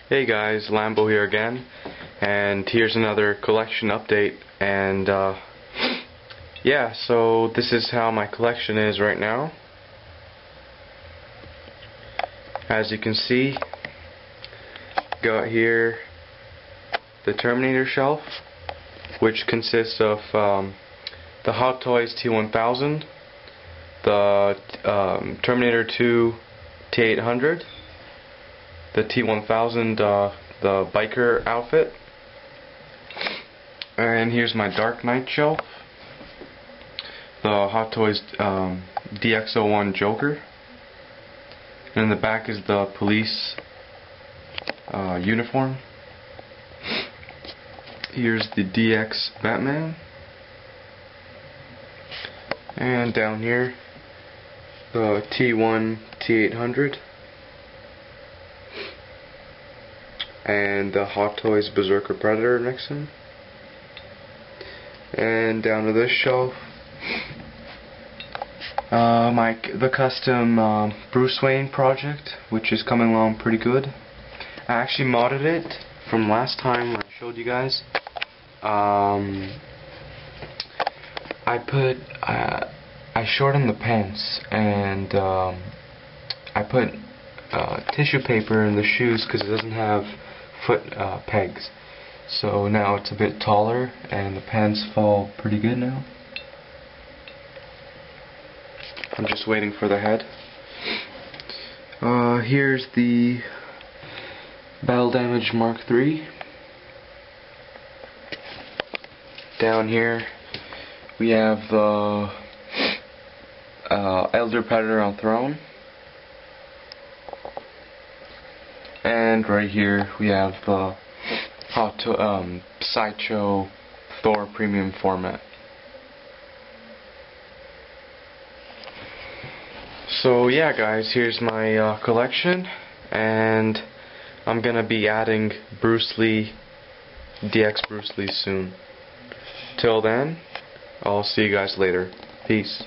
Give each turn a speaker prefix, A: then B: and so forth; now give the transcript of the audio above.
A: Hey guys, Lambo here again, and here's another collection update. And yeah, so this is how my collection is right now. As you can see, got here the Terminator shelf, which consists of the Hot Toys T1000, the Terminator 2 T800, the T1000 the biker outfit, and here's my Dark Knight shelf, the Hot Toys DX01 Joker, and in the back is the police uniform. Here's the DX Batman, and down here the T1 T800 and the Hot Toys Berserker Predator next to him. And down to this shelf, the custom Bruce Wayne project, which is coming along pretty good. I actually modded it from last time when I showed you guys. I shortened the pants, and I put tissue paper in the shoes because it doesn't have foot pegs. So now it's a bit taller and the pants fall pretty good now. I'm just waiting for the head. Here's the Battle Damage Mark III. Down here we have the Elder Predator on Throne. And right here we have the Sideshow Thor Premium format. So yeah guys, here's my collection, and I'm gonna be adding Bruce Lee, DX Bruce Lee soon. Till then, I'll see you guys later. Peace.